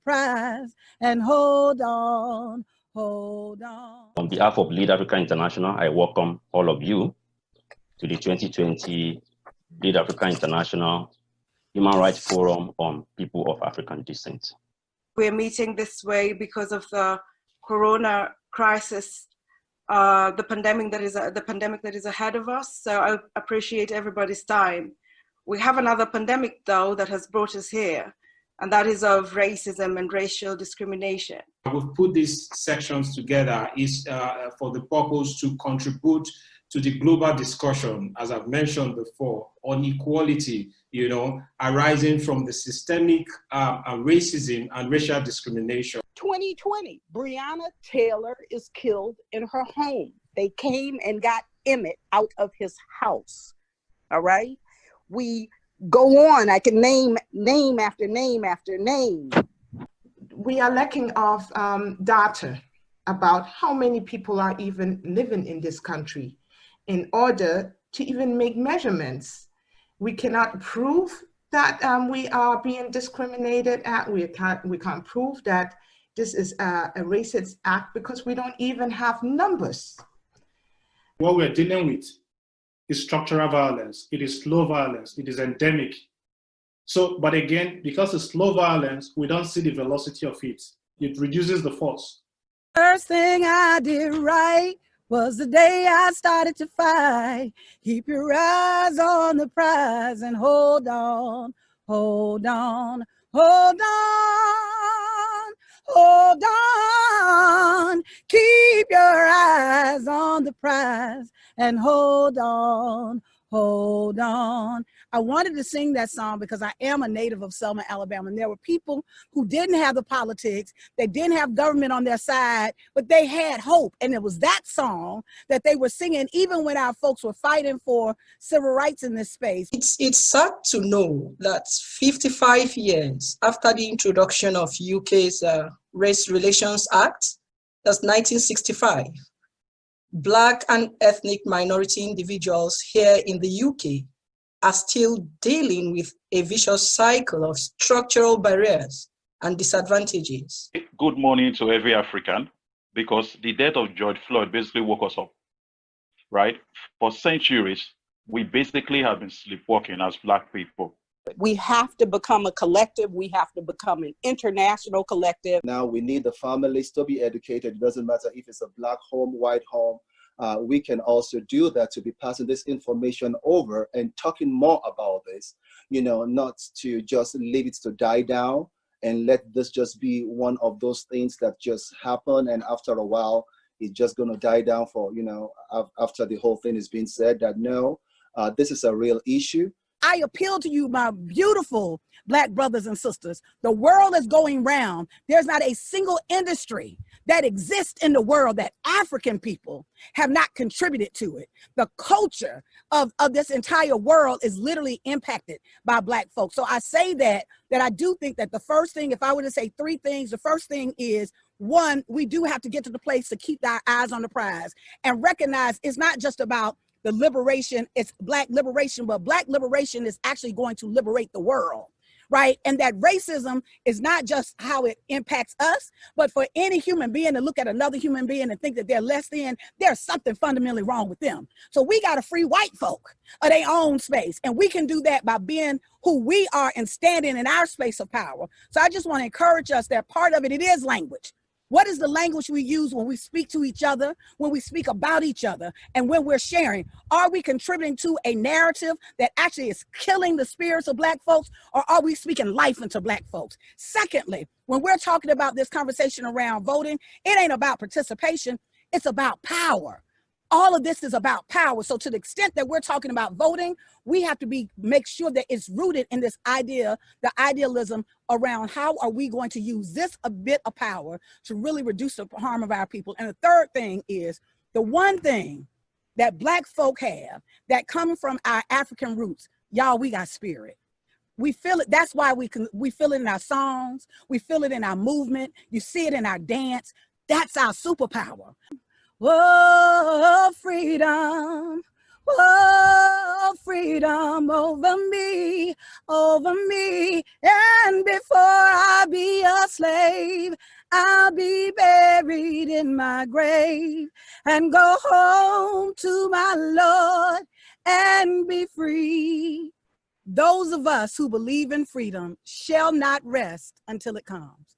prize and hold on, hold on. On behalf of Lead Africa International, I welcome all of you to the 2020 Lead Africa International Human Rights Forum on People of African Descent. We're meeting this way because of the corona crisis, the pandemic that is ahead of us. So I appreciate everybody's time. We have another pandemic, though, that has brought us here, and that is of racism and racial discrimination. We've put these sections together is for the purpose to contribute to the global discussion, as I've mentioned before, on equality, arising from the systemic racism and racial discrimination. 2020, Breonna Taylor is killed in her home. They came and got Emmett out of his house, all right? We go on, I can name after name after name. We are lacking of data about how many people are even living in this country in order to even make measurements. We cannot prove that we are being discriminated at. We can't prove that this is a racist act because we don't even have numbers. What we're dealing with is structural violence. It is slow violence. It is endemic. So, but again, because it's slow violence, we don't see the velocity of it. It reduces the force. First thing I did right was the day I started to fight. Keep your eyes on the prize and hold on, hold on, hold on, hold on. Keep your eyes on the prize and hold on, hold on. I wanted to sing that song because I am a native of Selma, Alabama, and there were people who didn't have the politics, they didn't have government on their side, but they had hope. And it was that song that they were singing even when our folks were fighting for civil rights in this space. It's sad to know that 55 years after the introduction of UK's Race Relations Act, that's 1965, Black and ethnic minority individuals here in the UK are still dealing with a vicious cycle of structural barriers and disadvantages. Good morning to every African, because the death of George Floyd basically woke us up, right? For centuries, we basically have been sleepwalking as Black people. We have to become a collective. We have to become an international collective. Now we need the families to be educated. It doesn't matter if it's a Black home, white home. We can also do that, to be passing this information over and talking more about this, not to just leave it to die down and let this just be one of those things that just happen. And after a while, it's just going to die down for, after the whole thing is being said, that no, this is a real issue. I appeal to you, my beautiful Black brothers and sisters. The world is going round. There's not a single industry that exists in the world that African people have not contributed to it. The culture of this entire world is literally impacted by Black folks. So I say that I do think that the first thing, if I were to say three things, the first thing is, one, we do have to get to the place to keep our eyes on the prize and recognize it's not just about the liberation, it's Black liberation, but Black liberation is actually going to liberate the world, right? And that racism is not just how it impacts us, but for any human being to look at another human being and think that they're less than, there's something fundamentally wrong with them. So we got to free white folk of their own space. And we can do that by being who we are and standing in our space of power. So I just want to encourage us that part of it is language. What is the language we use when we speak to each other, when we speak about each other, and when we're sharing? Are we contributing to a narrative that actually is killing the spirits of Black folks, or are we speaking life into Black folks? Secondly, when we're talking about this conversation around voting, it ain't about participation, it's about power. All of this is about power. So to the extent that we're talking about voting, we have to make sure that it's rooted in this idea, the idealism around how are we going to use this a bit of power to really reduce the harm of our people. And the third thing is, the one thing that Black folk have that come from our African roots, y'all, we got spirit. We feel it. That's why we feel it in our songs. We feel it in our movement. You see it in our dance. That's our superpower. Whoa, freedom, whoa, freedom over me, and before I be a slave. I'll be buried in my grave and go home to my Lord and be free. Those of us who believe in freedom shall not rest until it comes.